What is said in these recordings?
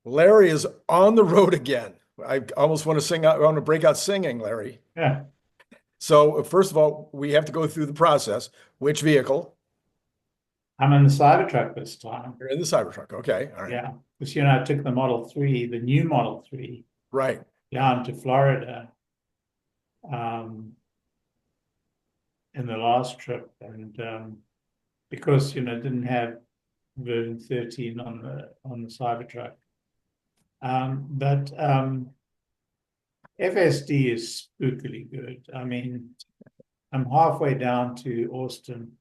Larry is on the road again. I almost want to sing out, I want to break out singing, Larry. Yeah, So first of all, we have to go through the process. Which vehicle? I'm in the Cybertruck this time. You're in the Cybertruck. Okay. All right. Yeah, because I took the Model 3, the new Model 3, Right. down to Florida um, in the last trip, and because didn't have version 13 on the Cybertruck. But FSD is spookily good. I mean, I'm halfway down to Austin,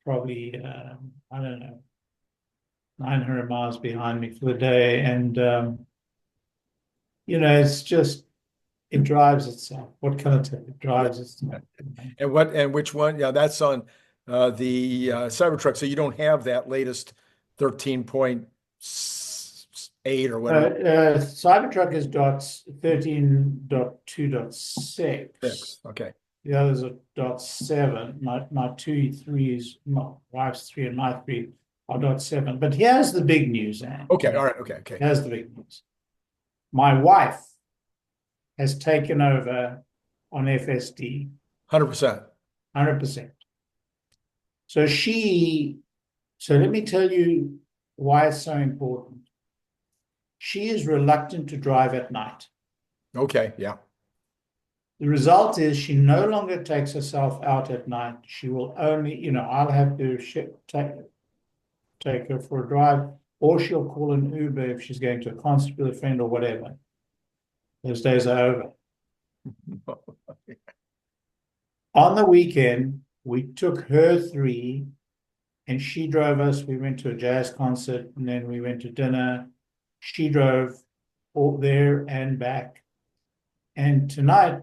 probably I don't know, 900 miles behind me for the day, and it's just it drives itself. What can I tell you? It Yeah. drives itself. And which one? Yeah, that's on the Cybertruck. So you don't have that latest 13.8 or whatever. Cybertruck is dots 13.2.6. Okay. The others are .7. My two threes, my wife's three and my three are .7. But here's the big news, Anne. Okay. All right. Okay. Okay. Here's the big news. My wife has taken over on FSD 100%. 100%. So let me tell you why it's so important. She is reluctant to drive at night. Okay. Yeah. The result is she no longer takes herself out at night. She will only, I'll have to take her for a drive, or she'll call an Uber if she's going to a concert with a friend or whatever. Those days are over. On the weekend, we took her three and she drove us. We went to a jazz concert and then we went to dinner. She drove all there and back. And tonight,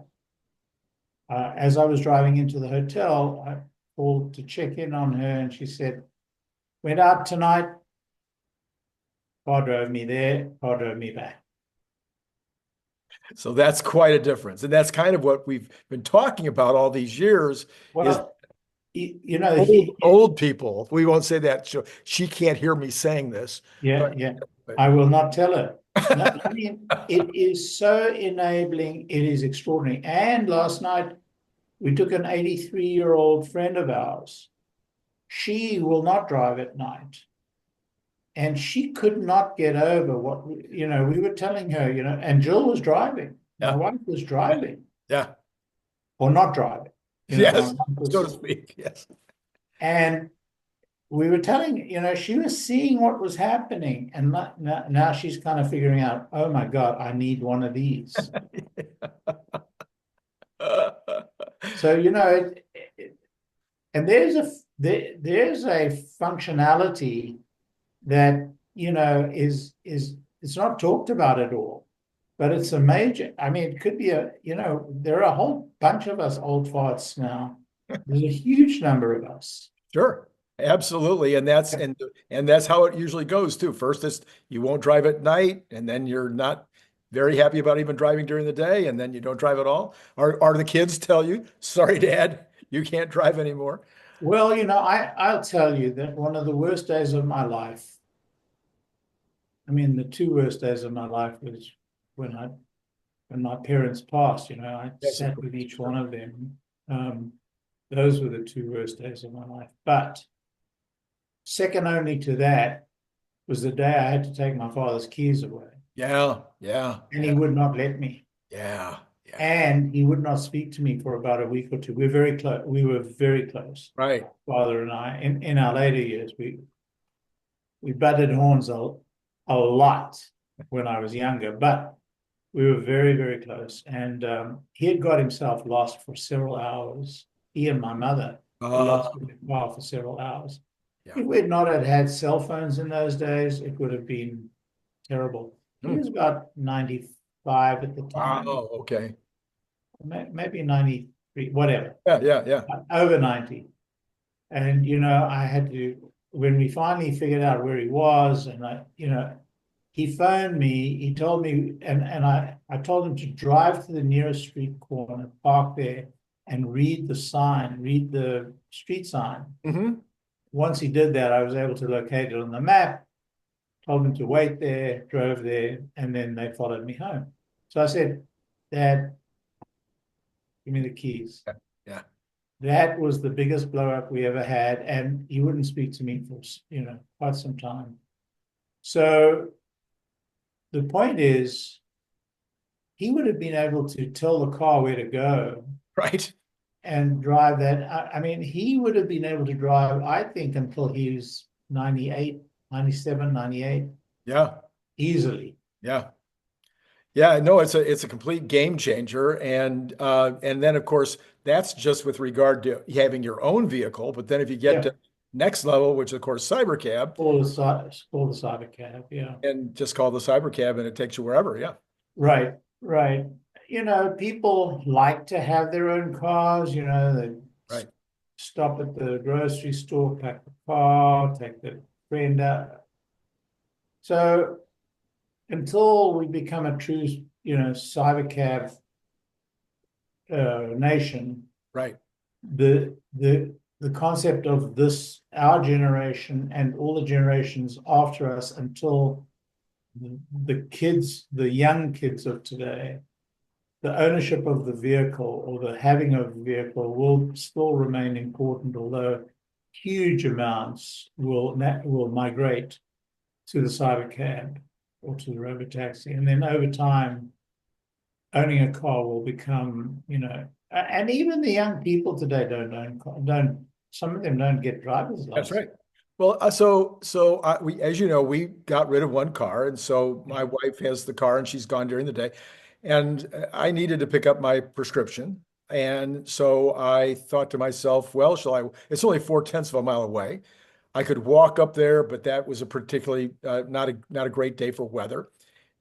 as I was driving into the hotel, I called to check in on her and she said, went out tonight, car drove me there, car drove me back. So that's quite a difference. And that's kind of what we've been talking about all these years is old people. We won't say that. She can't hear me saying this. Yeah, yeah. I will not tell her. No, I mean, it is so enabling. It is extraordinary. And last night, we took an 83-year-old friend of ours. She will not drive at night. And she could not get over what, we were telling her, and Jill was driving. My wife was driving. Yeah. Or not driving. Yes, so to speak. Yes. And we were telling, she was seeing what was happening. And now she's kind of figuring out, oh my God, I need one of these. So, and there's a functionality that, is it's not talked about at all, but it's a major, it could be there are a whole bunch of us old farts now. There's a huge number of us. Sure. Absolutely. And that's how it usually goes too. First is you won't drive at night, and then you're not very happy about even driving during the day, and then you don't drive at all. Or the kids tell you, sorry, Dad, you can't drive anymore. Well, I'll tell you that one of the worst days of my life, the two worst days of my life was when my parents passed, I sat with each one of them. Those were the two worst days of my life. But second only to that was the day I had to take my father's keys away. Yeah, yeah. And he would not let me. Yeah, yeah. And he would not speak to me for about a week or two. We're very close. We were very close. Right. Father and I. In our later years, we butted horns a lot when I was younger, but we were very, very close. And he had got himself lost for several hours. He and my mother lost in the car for several hours. Yeah. If we had not had cell phones in those days, it would have been terrible. He was about 95 at the time. Oh, okay. Maybe 93, whatever. Yeah. Over 90. And, I had to, when we finally figured out where he was, and he phoned me, he told me, and I told him to drive to the nearest street corner, park there, and read the street sign. Mm-hmm. Once he did that, I was able to locate it on the map. told them to wait there, drove there, and then they followed me home. So I said, Dad, give me the keys. Yeah. That was the biggest blow up we ever had, and he wouldn't speak to me for, quite some time. So the point is, he would have been able to tell the car where to go Right. and drive that. I mean, he would have been able to drive, I think, until he was 98, 97, 98, Yeah. easily. Yeah. Yeah, no, it's a complete game changer, and then of course that's just with regard to having your own vehicle. But then if you get to next level, which of course cybercab, Call the cybercab, yeah. and just call the cybercab and it takes you wherever. Yeah, Right, right. People like to have their own cars, they right. stop at the grocery store, pack the car, take the friend out. So until we become a true, cybercab nation, Right. the concept of this, our generation and all the generations after us, until the young kids of today, the ownership of the vehicle or the having of the vehicle will still remain important, although huge amounts will migrate to the cybercab or to the robotaxi. And then over time, owning a car will become, and even the young people today some of them don't get driver's license. That's right. Well, we, as you know, we got rid of one car, and so my wife has the car, and she's gone during the day, and I needed to pick up my prescription, and so I thought to myself, well, shall I? It's only 0.4 of a mile away. I could walk up there, but that was a particularly not a great day for weather,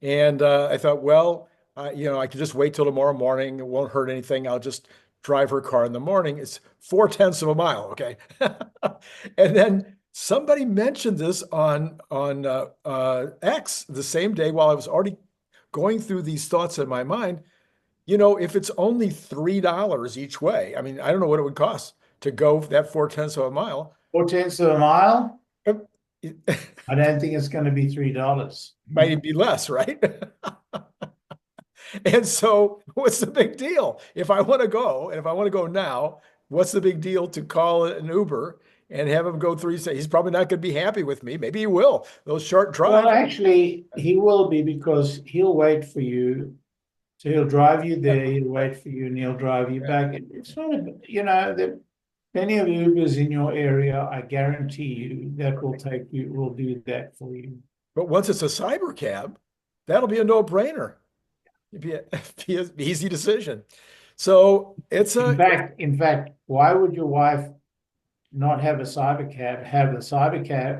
and I thought, well, I could just wait till tomorrow morning. It won't hurt anything. I'll just drive her car in the morning. It's 0.4 of a mile, okay? And then somebody mentioned this on X the same day while I was already going through these thoughts in my mind. If it's only $3 each way, I mean, I don't know what it would cost to go that 0.4 of a mile. 0.4 of a mile? It I don't think it's going to be $3. might even be less, right? And so what's the big deal? If I want to go, and if I want to go now, what's the big deal to call an Uber and have him go through? He's probably not going to be happy with me. Maybe he will. Those short drives. Well, actually, he will be, because he'll wait for you. So he'll drive you there, he'll wait for you, and he'll drive you back. It's not there are plenty of Ubers in your area. I guarantee you that will do that for you. But once it's a cyber cab, that'll be a no-brainer. It'd be an easy decision. So it's in fact, why would your wife not have a cyber cab? Have a robotaxi.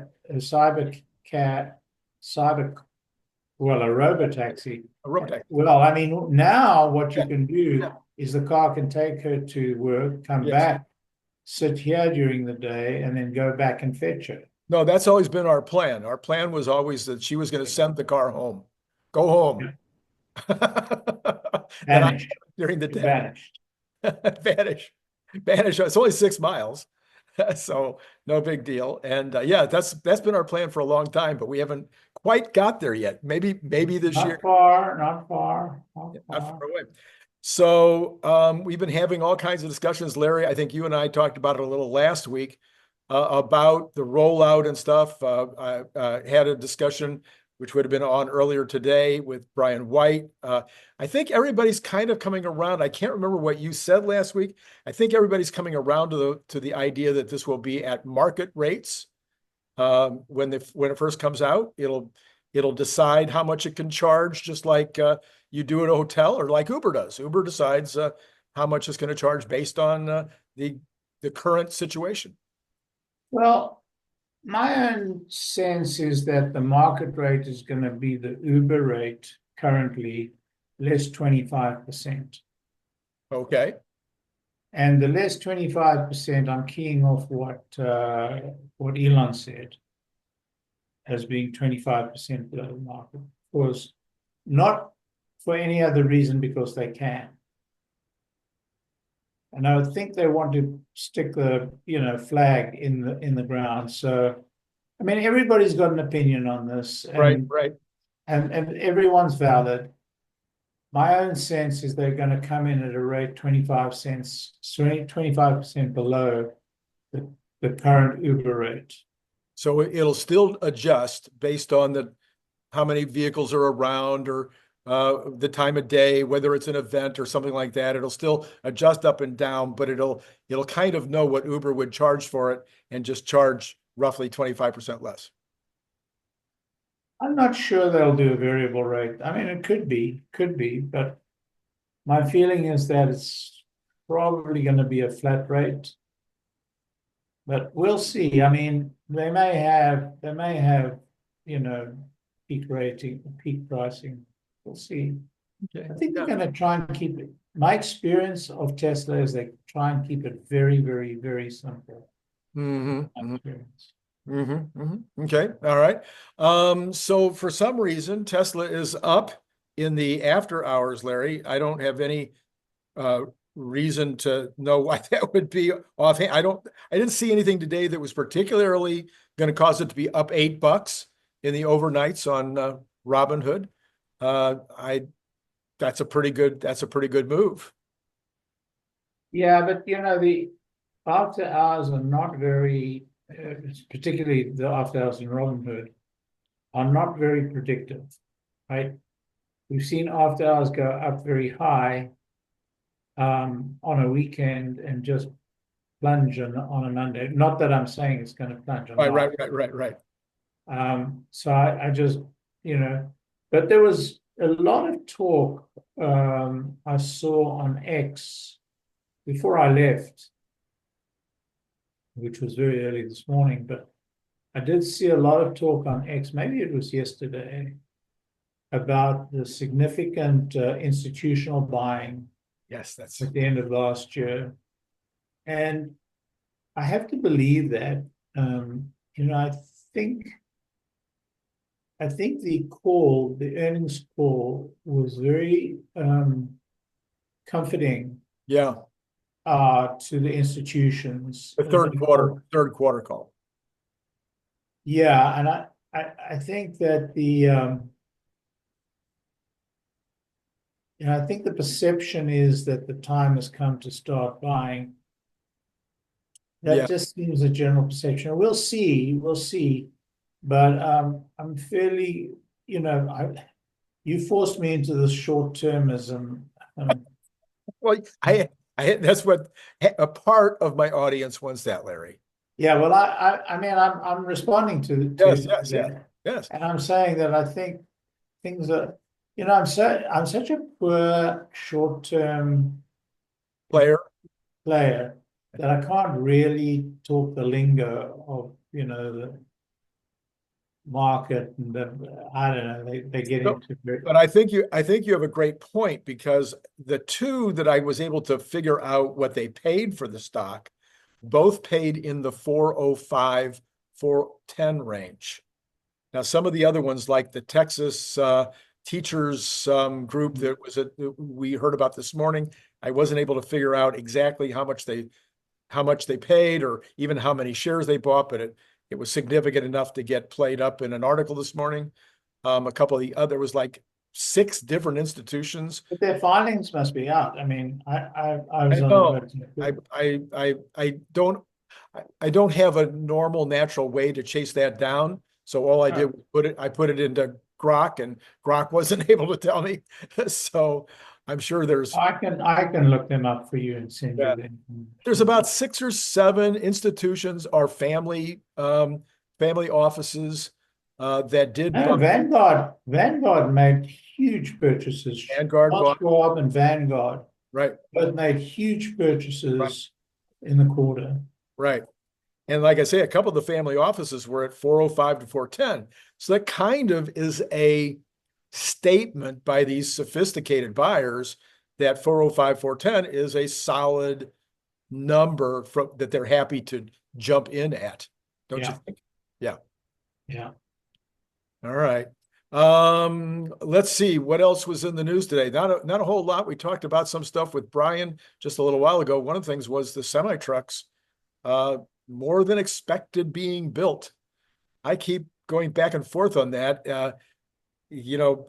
a robotaxi. Well, I mean, now what you can do is the car can take her to work, come back, sit here during the day, and then go back and fetch her. No, that's always been our plan. Our plan was always that she was going to send the car home. Go home. Vanished. During the day. Vanished. Vanish. It's only 6 miles. So no big deal. And that's been our plan for a long time, but we haven't quite got there yet. Maybe this year. Not far away. So we've been having all kinds of discussions. Larry, I think you and I talked about it a little last week about the rollout and stuff. I had a discussion which would have been on earlier today with Brian White. I think everybody's kind of coming around. I can't remember what you said last week. I think everybody's coming around to the idea that this will be at market rates. When it first comes out, it'll decide how much it can charge, just like you do at a hotel, or like Uber does. Uber decides how much it's going to charge based on the current situation. Well, my own sense is that the market rate is going to be the Uber rate currently, less 25%. Okay. And the less 25%, I'm keying off what Elon said as being 25% below the market. Of course, not for any other reason, because they can. And I think they want to stick the flag in the ground. So I mean, everybody's got an opinion on this, Right, and right. and everyone's valid. My own sense is they're going to come in at a rate 25 cents, 25% below the current Uber rate. So it'll still adjust based on how many vehicles are around, or the time of day, whether it's an event or something like that. It'll still adjust up and down, but it'll kind of know what Uber would charge for it and just charge roughly 25% less. I'm not sure they'll do a variable rate. I mean, it could be, but my feeling is that it's probably going to be a flat rate. But we'll see. I mean, they may have, you know, peak pricing. We'll see. Okay. I think they're going to try and keep it. My experience of Tesla is they try and keep it very, very, very simple. Mm-hmm. Okay. All right. So for some reason, Tesla is up in the after hours, Larry. I don't have any reason to know why that would be offhand. I didn't see anything today that was particularly going to cause it to be up $8 in the overnights on Robinhood. That's a pretty good move. Yeah, but the after hours are not very, particularly the after hours in Robinhood, are not very predictive, right? We've seen after hours go up very high on a weekend and just plunge on a Monday. Not that I'm saying it's going to plunge. Right. So I just, but there was a lot of talk I saw on X before I left, which was very early this morning, but I did see a lot of talk on X, maybe it was yesterday, about the significant institutional buying. Yes, that's at the end of last year. And I have to believe that, I think the earnings call was very comforting yeah. To the institutions. The third quarter call. Yeah, and I think that I think the perception is that the time has come to start buying. That just seems a general perception. We'll see. But I'm fairly, you forced me into this short-termism. Well, I that's what a part of my audience wants that, Larry. Yeah, well, I mean, I'm responding to yes. And I'm saying that I think things are, I'm such a poor short-term player that I can't really talk the lingo of, the market, and I don't know, they get into it. But I think you have a great point, because the two that I was able to figure out what they paid for the stock both paid in the 405, 410 range. Now, some of the other ones, like the Texas teachers group that we heard about this morning, I wasn't able to figure out exactly how much they paid, or even how many shares they bought, but it was significant enough to get played up in an article this morning. A couple of the other was like 6 different institutions. But their filings must be out. I mean, I was on I don't have a normal natural way to chase that down. So all I did was put it into Grok, and Grok wasn't able to tell me. So I'm sure I can look them up for you and send you them. There's about 6 or 7 institutions or family offices that did. Vanguard made huge purchases. Vanguard Schwab and Vanguard, right, both made huge purchases in the quarter. Right. And like I say, a couple of the family offices were at 405 to 410. So that kind of is a statement by these sophisticated buyers that 405, 410 is a solid number that they're happy to jump in at. Don't you think? Yeah. All right. Let's see what else was in the news today. Not a whole lot. We talked about some stuff with Brian just a little while ago. One of the things was the semi trucks, more than expected being built. I keep going back and forth on that.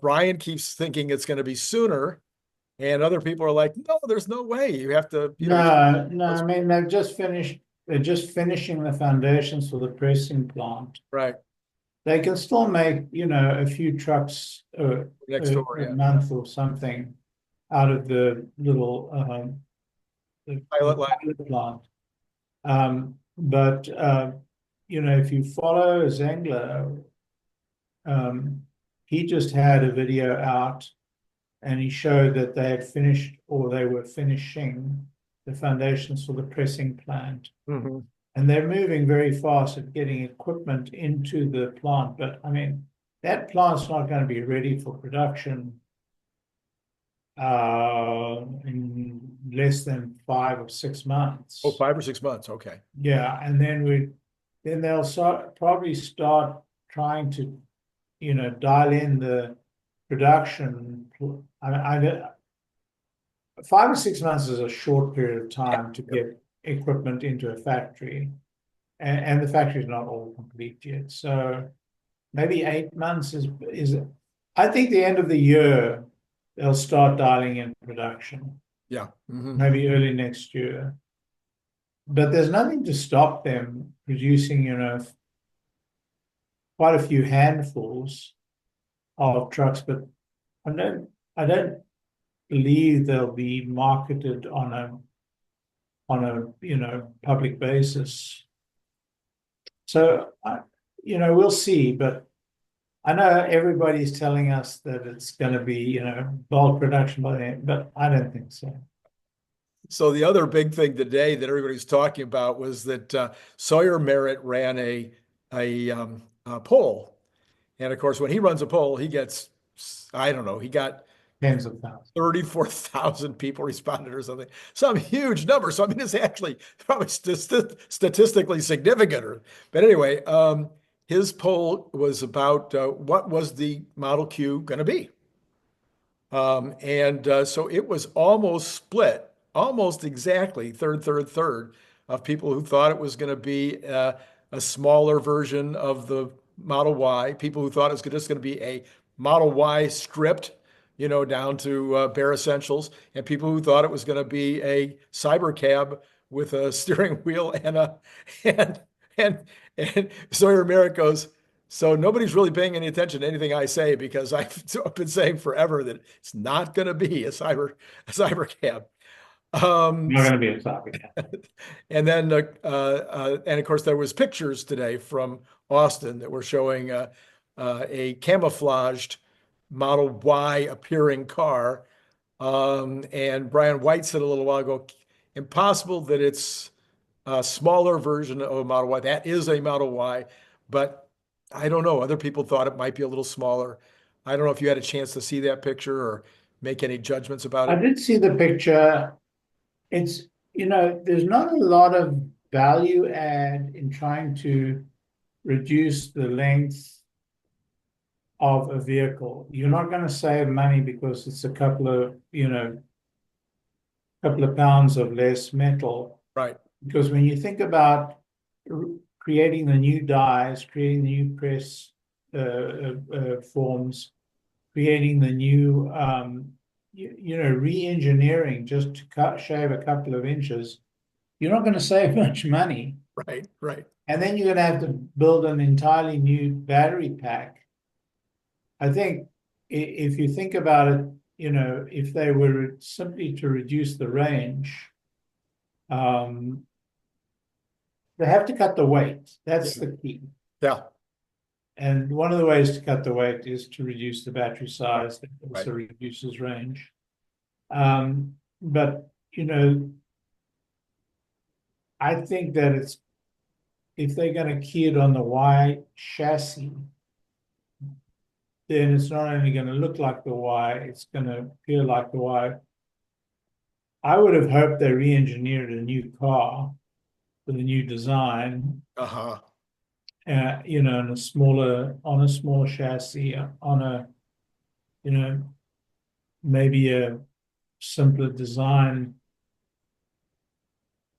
Brian keeps thinking it's going to be sooner, and other people are like, no, there's no way. You have to, No, no, I mean, they're just finishing the foundations for the pressing plant. right They can still make, a few trucks next door. a Yeah, month or something out of the little the pilot line. pilot plant. But if you follow 𝐑𝐚𝐬𝐽, he just had a video out and he showed that they had finished or they were finishing the foundations for the pressing plant. Mm-hmm. And they're moving very fast at getting equipment into the plant. But I mean, that plant's not going to be ready for production in less than 5 or 6 months. Oh, 5 or 6 months. Okay. Yeah, and then they'll probably start trying to, dial in the production. I 5 or 6 months is a short period of time to get equipment into a factory, and the factory is not all complete yet. So maybe 8 months is. I think the end of the year they'll start dialing in production. Yeah. Mm-hmm. Maybe early next year. But there's nothing to stop them producing, quite a few handfuls of trucks. But I don't believe they'll be marketed on a public basis. So we'll see. But I know everybody's telling us that it's going to be bulk production by the end, but I don't think so. So the other big thing today that everybody's talking about was that Sawyer Merritt ran a poll, and of course, when he runs a poll, he gets, I don't know, he got Tens of thousands. 34,000 people responded or something, some huge number. So I mean, it's actually probably statistically significant. But anyway, his poll was about what was the Model Q going to be, and so it was almost split, almost exactly third of people who thought it was going to be a smaller version of the Model Y, people who thought it was just going to be a Model Y stripped, down to bare essentials, and people who thought it was going to be a cyber cab with a steering wheel and and Sawyer Merritt goes, so nobody's really paying any attention to anything I say because I've been saying forever that it's not going to be a cyber cab. Not going to be a cyber cab. And then and of course there was pictures today from Austin that were showing a camouflaged Model Y appearing car. And Brian White said a little while ago, impossible that it's a smaller version of a Model Y. That is a Model Y, but I don't know. Other people thought it might be a little smaller. I don't know if you had a chance to see that picture or make any judgments about I it. did see the picture. It's, there's not a lot of value add in trying to reduce the length of a vehicle. You're not going to save money because it's a couple of pounds of less metal. Right. Because when you think about creating the new dies, creating the new press forms, creating the new re-engineering just to shave a couple of inches, you're not going to save much money. Right. And then you're going to have to build an entirely new battery pack. I think if you think about it, if they were simply to reduce the range, they have to cut the weight. That's the key. Yeah. And one of the ways to cut the weight is to reduce the battery size. That also Right. reduces range. But I think that if they're going to key it on the Y chassis, then it's not only going to look like the Y, it's going to feel like the Y. I would have hoped they re-engineered a new car with a new design. Uh-huh. On a smaller chassis, on a, maybe a simpler design.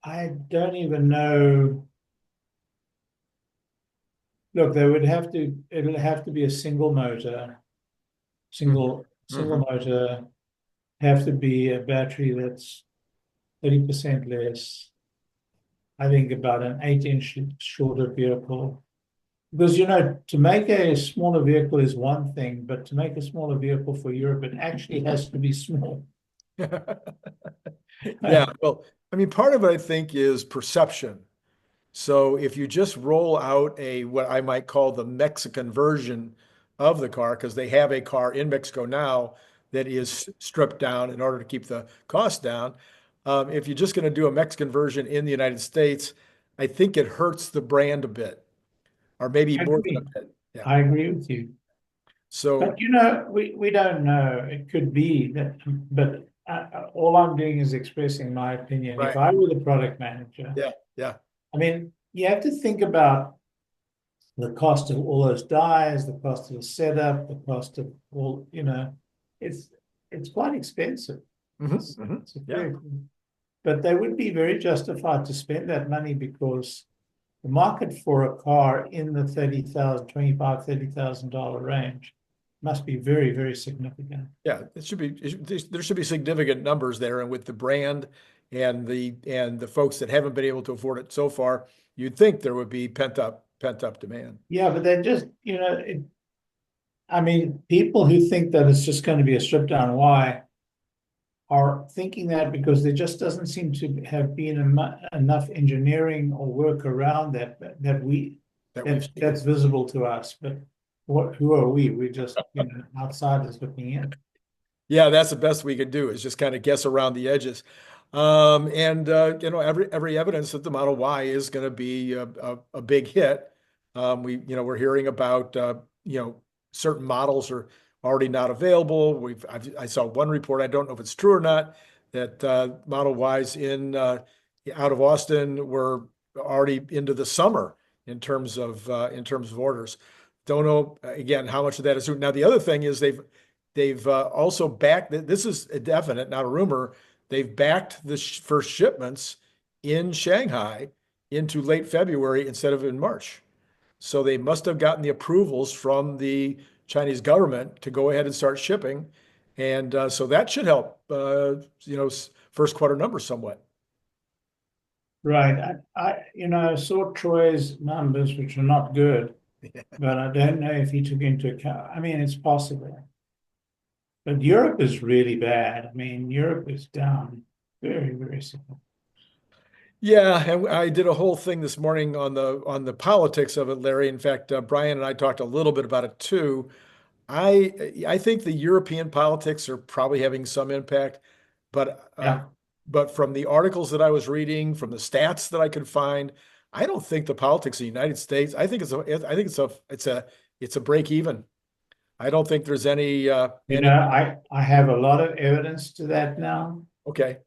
I don't even know look, it'll have to be a single motor, single Mhm. motor, have to be a battery that's 30% less. I think about an 8-inch shorter vehicle. Because, to make a smaller vehicle is one thing, but to make a smaller vehicle for Europe, it actually has to be small. Yeah, well, I mean, part of it I think is perception. So if you just roll out a what I might call the Mexican version of the car, because they have a car in Mexico now that is stripped down in order to keep the cost down. If you're just going to do a Mexican version in the United States, I think it hurts the brand a bit, or maybe I more than agree. a bit. Yeah. I agree with you. So But we don't know. It could be that, but all I'm doing is expressing my opinion. If right. I were the product manager, Yeah. Yeah. I mean, you have to think about the cost of all those dies, the cost of the setup, the cost of all, it's it's quite expensive. It's a Yeah. very, but they would be very justified to spend that money because the market for a car in the 30,000, 25, $30,000 range must be very, very significant. Yeah, there should be significant numbers there, and with the brand and the folks that haven't been able to afford it so far, you'd think there would be pent up demand. Yeah, but then just, I mean, people who think that it's just going to be a stripped down Y are thinking that because there just doesn't seem to have been enough engineering or work around That we've seen. that's visible to us. But who are we? We're just, outsiders looking in. Yeah, that's the best we could do is just kind of guess around the edges. And every evidence that the Model Y is going to be a big hit. We're hearing about certain models are already not available. I saw one report, I don't know if it's true or not, that Model Ys out of Austin were already into the summer in terms of orders. Don't know again how much of that is true. Now the other thing is they've also backed. This is a definite, not a rumor. They've backed the first shipments in Shanghai into late February instead of in March. So they must have gotten the approvals from the Chinese government to go ahead and start shipping, and so that should help. First quarter numbers somewhat. Right. I saw Troy's numbers, which are not good, but I don't know if he took into account. I mean, it's possible. But Europe is really bad. I mean, Europe is down very, very significantly. Yeah, and I did a whole thing this morning on the politics of it, Larry. In fact, Brian and I talked a little bit about it too. I think the European politics are probably having some impact, but Yeah. but from the articles that I was reading, from the stats that I could find, I don't think the politics of the United States. I think it's a break even. I don't think there's any. I have a lot of evidence to that now. Okay.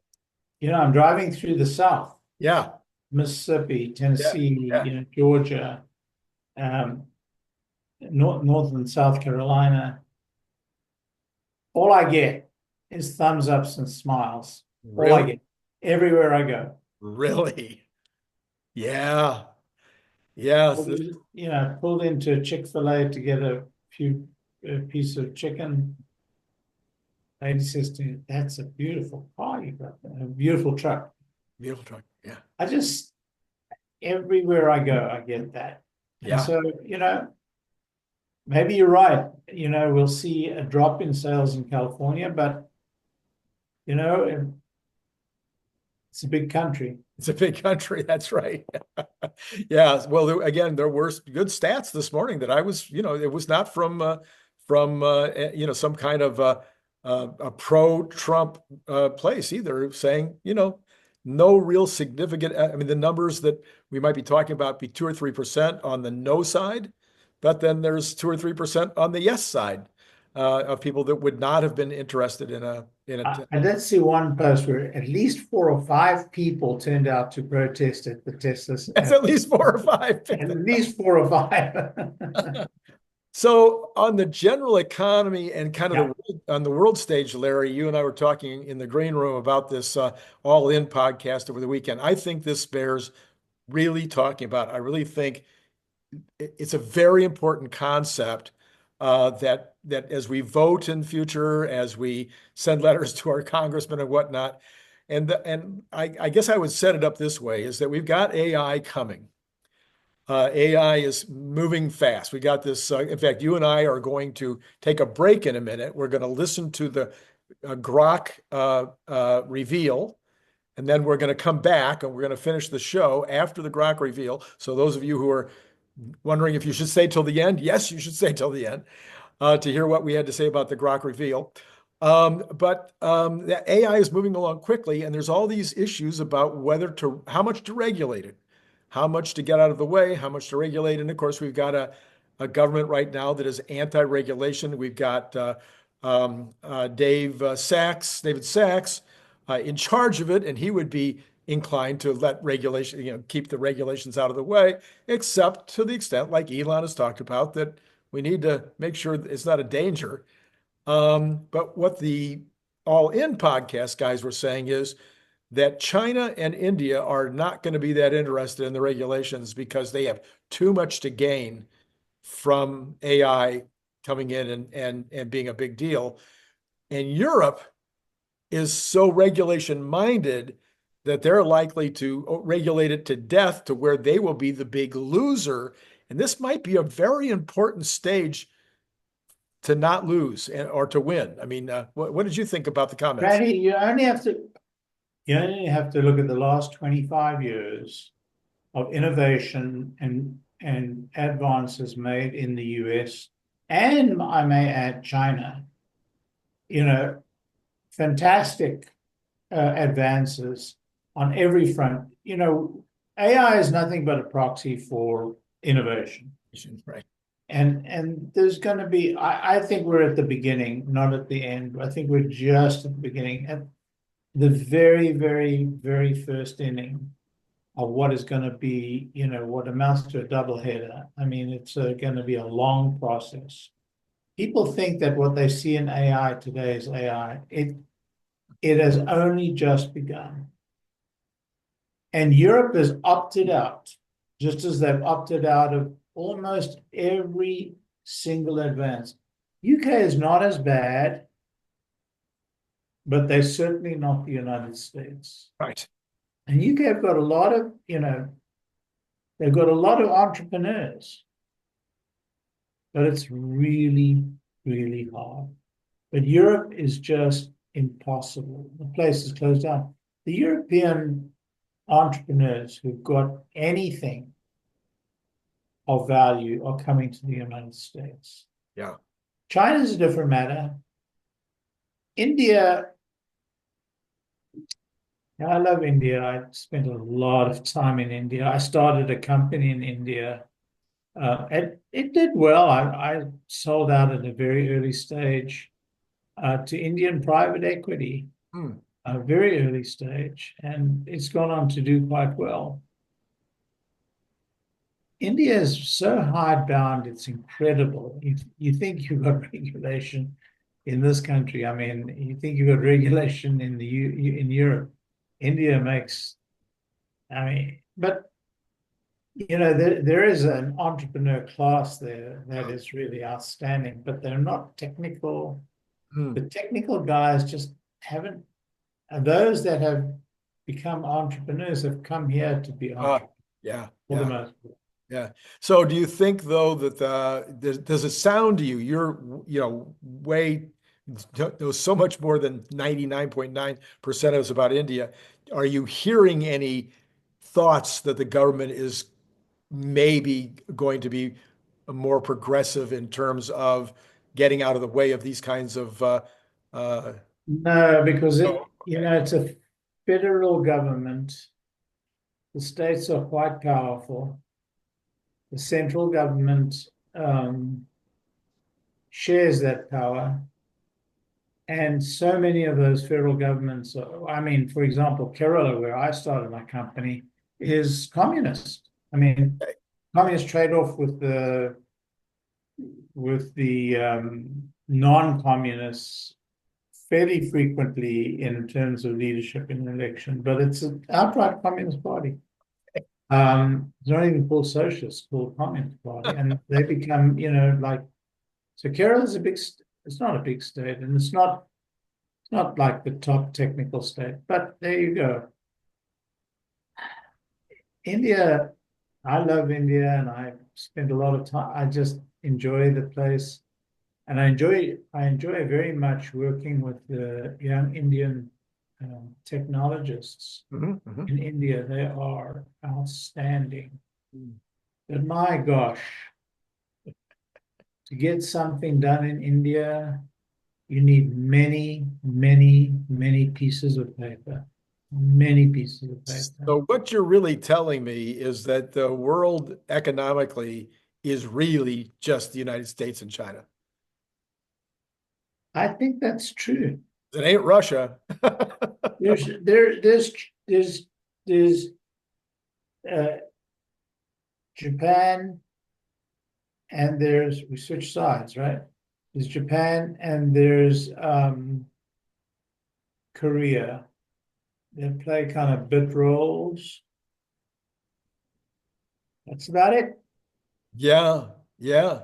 I'm driving through the South, Yeah. Mississippi, Yeah. Tennessee, Yeah. Georgia, um, North and South Carolina. All I get is thumbs ups and smiles. All I Really? get everywhere I go. Really? Yeah. Yeah. Pulled into Chick-fil-A to get a piece of chicken. Lady says to me, "That's a beautiful car you got there, a beautiful truck." Beautiful truck. Yeah. I just everywhere I go, I get that. And Yeah. so, maybe you're right. We'll see a drop in sales in California, but it's a big country. It's a big country. That's right. Yeah. Well, again, there were good stats this morning that it was not from some kind of a pro-Trump place either, saying, no real significant. I mean, the numbers that we might be talking about be 2 or 3% on the no side, but then there's 2 or 3% on the yes side of people that would not have been interested in a. I did see one post where at least 4 or 5 people turned out to protest at the Teslas. It's at least 4 or 5. At least 4 or 5. So on the general economy and kind of Yeah. on the world stage, Larry, you and I were talking in the green room about this All In podcast over the weekend. I think this bears really talking about. I really think it's a very important concept that as we vote in the future, as we send letters to our congressmen and whatnot, and I guess I would set it up this way: is that we've got AI coming. AI is moving fast. We got this. In fact, you and I are going to take a break in a minute. We're going to listen to the Grok reveal. And then we're going to come back and we're going to finish the show after the Grok reveal. So those of you who are wondering if you should stay till the end, yes, you should stay till the end to hear what we had to say about the Grok reveal. But the AI is moving along quickly, and there's all these issues about how much to regulate it, how much to get out of the way, how much to regulate. And of course, we've got a government right now that is anti-regulation. We've got David Sachs, in charge of it, and he would be inclined to let regulation, keep the regulations out of the way, except to the extent, like Elon has talked about, that we need to make sure that it's not a danger. But what the All In podcast guys were saying is that China and India are not going to be that interested in the regulations because they have too much to gain from AI coming in and being a big deal. And Europe is so regulation minded that they're likely to regulate it to death to where they will be the big loser. And this might be a very important stage to not lose or to win. I mean, what did you think about the comments? Randy, you only have to look at the last 25 years of innovation and advances made in the US, and I may add China. Fantastic advances on every front. AI is nothing but a proxy for innovation. Right. And there's going to be, I think we're at the beginning, not at the end. I think we're just at the beginning, at the very, very, very first inning of what is going to be, what amounts to a doubleheader. I mean, it's going to be a long process. People think that what they see in AI today is AI. It has only just begun. And Europe has opted out, just as they've opted out of almost every single advance. UK is not as bad, but they're certainly not the United States. Right. And UK have got a lot of, they've got a lot of entrepreneurs, but it's really, really hard. But Europe is just impossible. The place is closed down. The European entrepreneurs who've got anything of value are coming to the United States. Yeah. China's a different matter. India, I love India. I spent a lot of time in India. I started a company in India. It did well. I sold out at a very early stage to Indian private equity, a very early stage, and it's gone on to do quite well. India is so hardbound, it's incredible. You think you've got regulation in this country. I mean, you think you've got regulation in in Europe. India makes, but there is an entrepreneur class there that is really outstanding, but they're not technical. The technical guys just haven't, those that have become entrepreneurs have come here to be entrepreneurs. For the most part. Yeah. So do you think, though, that does it sound to you, you're, way knows so much more than 99.9% of us about India. Are you hearing any thoughts that the government is maybe going to be more progressive in terms of getting out of the way of these kinds of no, because it's a federal government. The states are quite powerful. The central government shares that power. And so many of those federal governments, for example, Kerala, where I started my company, is communist. Communist trade-off with the non-communists fairly frequently in terms of leadership in an election, but it's an outright communist party. It's not even called socialist, it's called Communist Party, and they become, like, so Kerala is a big. It's not a big state, and it's not like the top technical state. But there you go. India, I love India, and I spend a lot of time. I just enjoy the place, and I enjoy very much working with the young Indian technologists Mhm, mhm. in India. They are outstanding. But my gosh, to get something done in India, you need many, many, many pieces of paper. Many pieces of paper. So what you're really telling me is that the world economically is really just the United States and China. I think that's true. It ain't Russia. There's there there's uh, Japan, and we switch sides, right? There's Japan and there's Korea. They play kind of bit roles. That's about it. Yeah, yeah.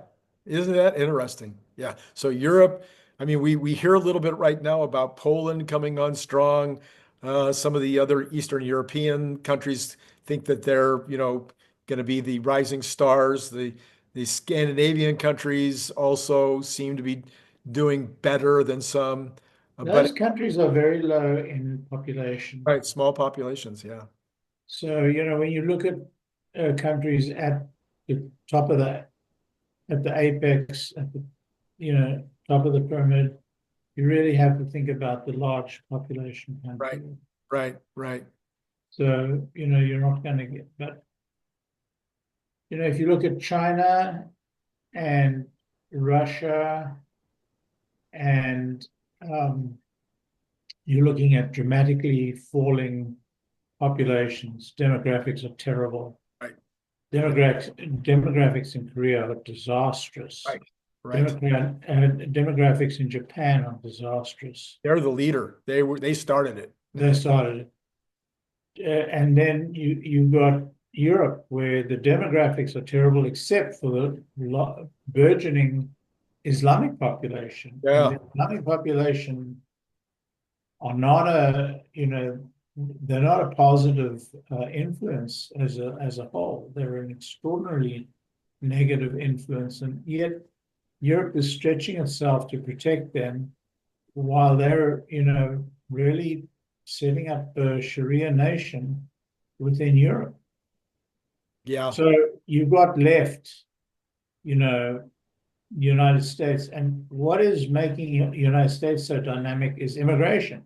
Isn't that interesting? Yeah. So Europe, I mean, we hear a little bit right now about Poland coming on strong. Some of the other Eastern European countries think that they're, going to be the rising stars. The Scandinavian countries also seem to be doing better than some, but Those countries are very low in population. right, small populations. Yeah. So, when you look at countries at the top of at the apex, at the, top of the pyramid, you really have to think about the large population Right, countries. right, right. So, you're not going to get, but, if you look at China and Russia and you're looking at dramatically falling populations, demographics are terrible. Right, Demographics in Korea are disastrous. right, right. Demographics in Japan are disastrous. They're the leader. They started it. They started, and then you got Europe, where the demographics are terrible, except for the burgeoning Islamic population, and Yeah. the Islamic population are not they're not a positive influence as a whole. They're an extraordinarily negative influence, and yet Europe is stretching itself to protect them while they're, really setting up a Sharia nation within Europe. Yeah. So you've got left, the United States, and what is making the United States so dynamic is immigration.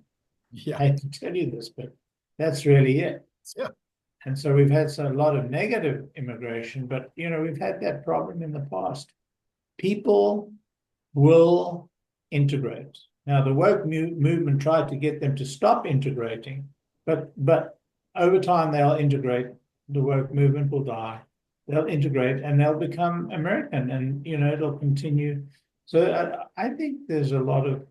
Yeah. I hate to tell you this, but that's really it. Yeah. And so we've had a lot of negative immigration, but we've had that problem in the past. People will integrate. Now, the woke movement tried to get them to stop integrating, but over time they'll integrate. The woke movement will die. They'll integrate and they'll become American, and it'll continue. So I think there's a lot of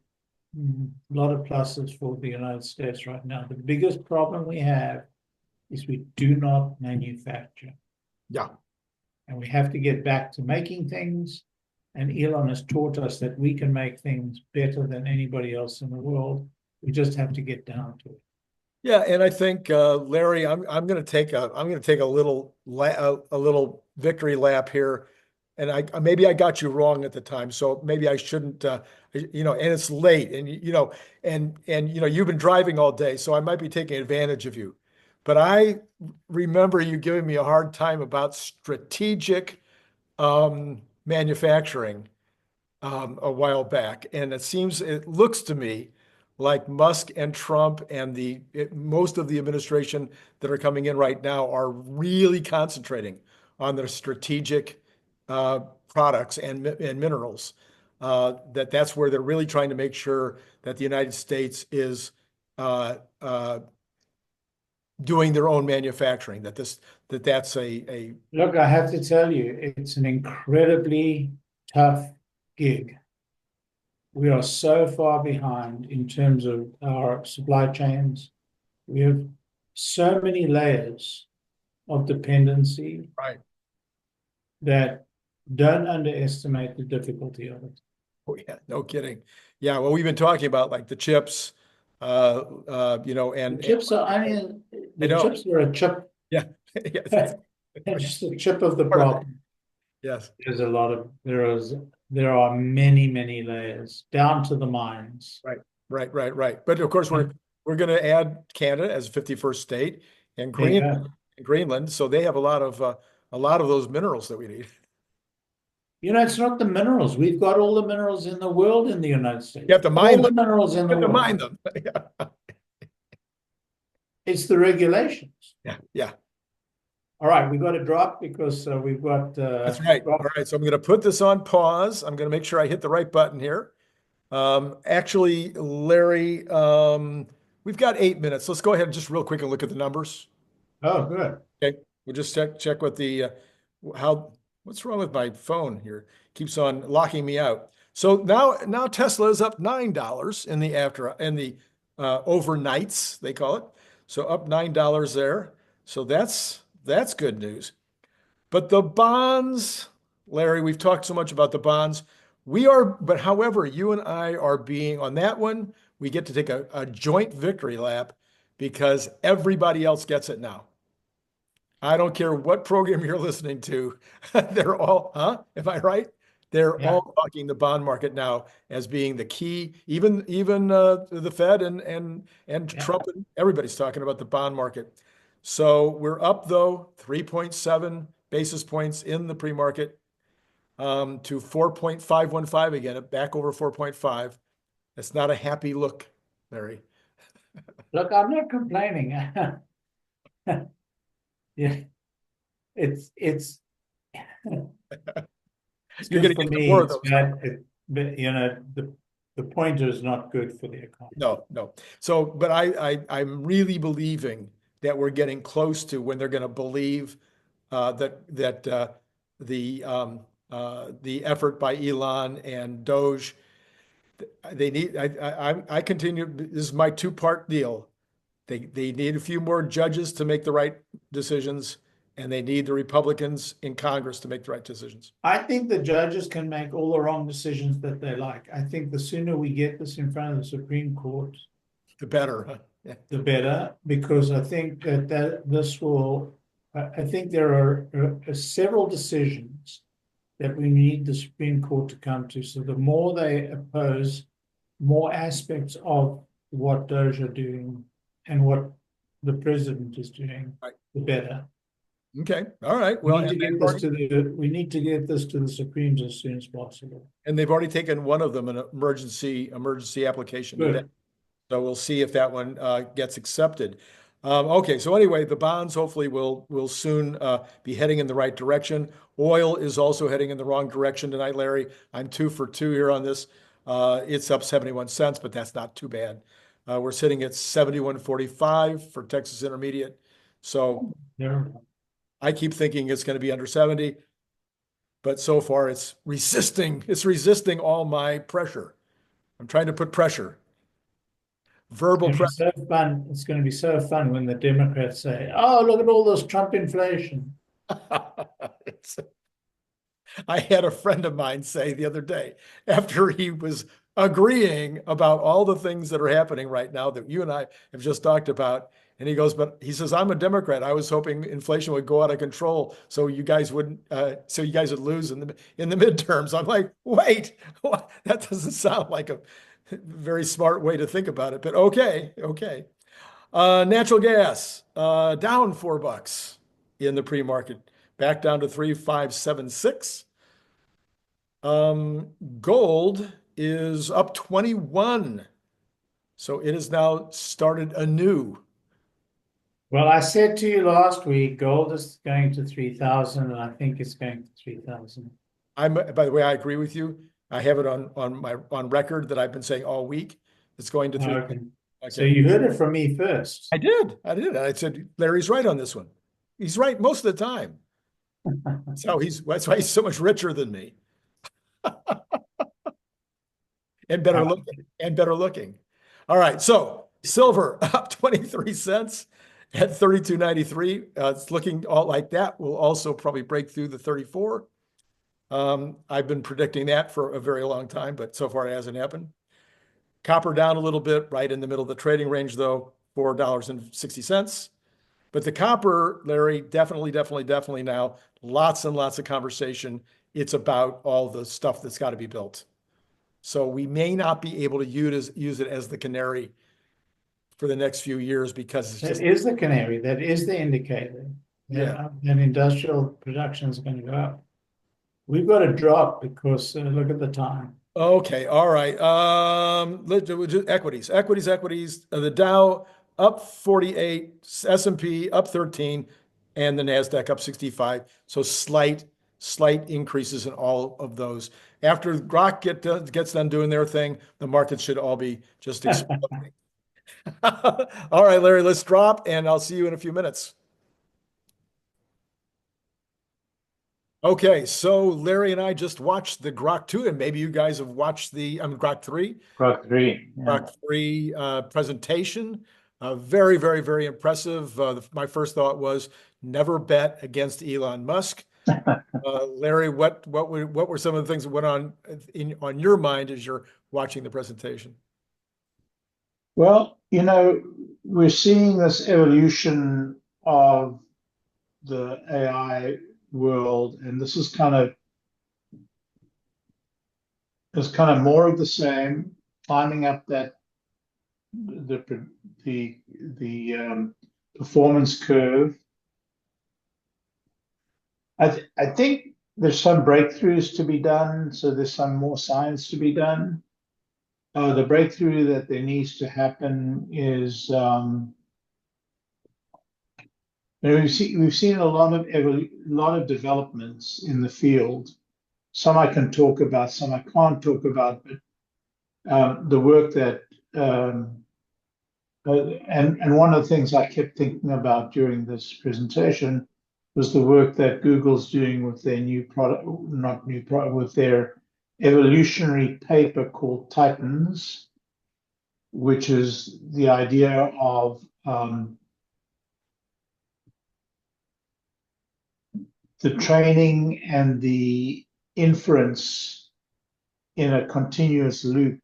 pluses for the United States right now. The biggest problem we have is we do not manufacture. Yeah. And we have to get back to making things. And Elon has taught us that we can make things better than anybody else in the world. We just have to get down to it. Yeah, and I think Larry, I'm going to take a little victory lap here, and I maybe I got you wrong at the time, so maybe I shouldn't, and it's late, and you've been driving all day, so I might be taking advantage of you, but I remember you giving me a hard time about strategic manufacturing a while back, and it looks to me like Musk and Trump and most of the administration that are coming in right now are really concentrating on their strategic products and minerals. That's where they're really trying to make sure that the United States is doing their own manufacturing. That's a Look, I have to tell you, it's an incredibly tough gig. We are so far behind in terms of our supply chains. We have so many layers of dependency Right. that don't underestimate the difficulty of it. Oh, yeah, no kidding. Yeah, well, we've been talking about like the chips, The and chips are, I mean, I the know. chips are a chip, Yeah. Yes, they're just a chip of the part of it. problem. Yes. There's a lot of, there are many, many layers down to the mines. Right. Right. Right. Right. But of course, we're going to add Canada as a 51st state and There you go. Greenland, so they have a lot of those minerals that we need. You know, it's not the minerals. We've got all the minerals in the world in the United You States. have to mine All the them. minerals in You the have to world. mine them. Yeah. It's the regulations. Yeah. Yeah. All right, we got to drop because we've got That's right. All right. So I'm going to put this on pause. I'm going to make sure I hit the right button here. Actually, Larry, we've got 8 minutes. Let's go ahead and just real quick and look at the numbers. Oh, good. Okay. We'll just check what the what's wrong with my phone here? Keeps on locking me out. So now Tesla is up $9 in the overnights, they call it. So up $9 there. So that's good news. But the bonds, Larry, we've talked so much about the bonds. But however, you and I are being on that one, we get to take a joint victory lap because everybody else gets it now. I don't care what program you're listening to. They're all, huh? Am I right? They're Yeah. all talking the bond market now as being the key. Even the Fed and Yeah. Trump and everybody's talking about the bond market. So we're up though 3.7 basis points in the pre-market to 4.515 again, back over 4.5. That's not a happy look, Larry. Look, I'm not complaining. Yeah, it's You're good going to for get some me. more of It's those. bad. But you know, the pointer is not good for the economy. No, no. So, but I'm really believing that we're getting close to when they're going to believe that the effort by Elon and Doge, they need. I continue. This is my two-part deal. They need a few more judges to make the right decisions, and they need the Republicans in Congress to make the right decisions. I think the judges can make all the wrong decisions that they like. I think the sooner we get this in front of the Supreme Court, The better. Huh? Yeah. the better, because I think that this will, I think there are several decisions that we need the Supreme Court to come to. So the more they oppose more aspects of what Doge are doing and what the president is doing, Right. the better. Okay. All right. We Well, need to get this to the Supremes as soon as possible. and they've already taken one of them, an emergency application today. Good. So we'll see if that one gets accepted. Okay, so anyway, the bonds hopefully will soon be heading in the right direction. Oil is also heading in the wrong direction tonight, Larry. I'm 2 for 2 here on this. It's up 71 cents, but that's not too bad. We're sitting at 71.45 for Texas Intermediate. So Yeah. I keep thinking it's going to be under 70, but so far it's resisting. It's resisting all my pressure. I'm trying to put pressure. Verbal pressure. So fun. It's going to be so fun when the Democrats say, "Oh, look at all this Trump inflation." I had a friend of mine say the other day, after he was agreeing about all the things that are happening right now that you and I have just talked about. And he goes, but he says, I'm a Democrat. I was hoping inflation would go out of control so you guys would lose in the midterms. I'm like, wait, that doesn't sound like a very smart way to think about it, but okay. Natural gas down $4 in the pre-market, back down to 3,576. Gold is up 21, so it has now started anew. Well, I said to you last week, gold is going to 3,000, and I think it's going to 3,000. By the way, I agree with you. I have it on record that I've been saying all week. It's going to 3. Okay. Okay. So you heard it from me first. I did. I said, Larry's right on this one. He's right most of the time. That's why he's so much richer than me. And better looking. All right. So silver up 23 cents at 32.93. It's looking all like that will also probably break through the 34. I've been predicting that for a very long time, but so far it hasn't happened. Copper down a little bit, right in the middle of the trading range, though, $4.60. But the copper, Larry, definitely now, lots and lots of conversation. It's about all the stuff that's got to be built. So we may not be able to use it as the canary for the next few years because it's just. That is the canary, that is the indicator. Yeah. And industrial production is going to go up. We've got to drop because look at the time. Okay, all right. Let's do equities. The Dow up 48, S&P up 13, and the Nasdaq up 65. So slight increases in all of those. After Grok gets done doing their thing, the market should all be just exploding. All right, Larry, let's drop, and I'll see you in a few minutes. Okay, so Larry and I just watched the Grok 2, and maybe you guys have watched the Grok 3. Grok 3. Yeah. Grok 3 presentation. Very impressive. My first thought was never bet against Elon Musk. Larry, what were some of the things that went on on your mind as you're watching the presentation? Well, we're seeing this evolution of the AI world, and this is kind of more of the same, climbing up that the performance curve. I think there's some breakthroughs to be done, so there's some more science to be done. The breakthrough that there needs to happen is we've seen a lot of developments in the field. Some I can talk about, some I can't talk about. But the work that and one of the things I kept thinking about during this presentation was the work that Google's doing with their with their evolutionary paper called Titans, which is the idea of the training and the inference in a continuous loop,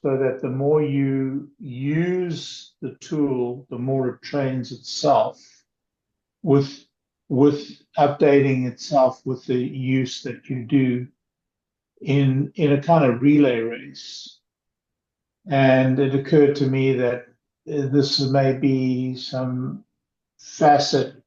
so that the more you use the tool, the more it trains itself with updating itself with the use that you do in a kind of relay race. And it occurred to me that this may be some facet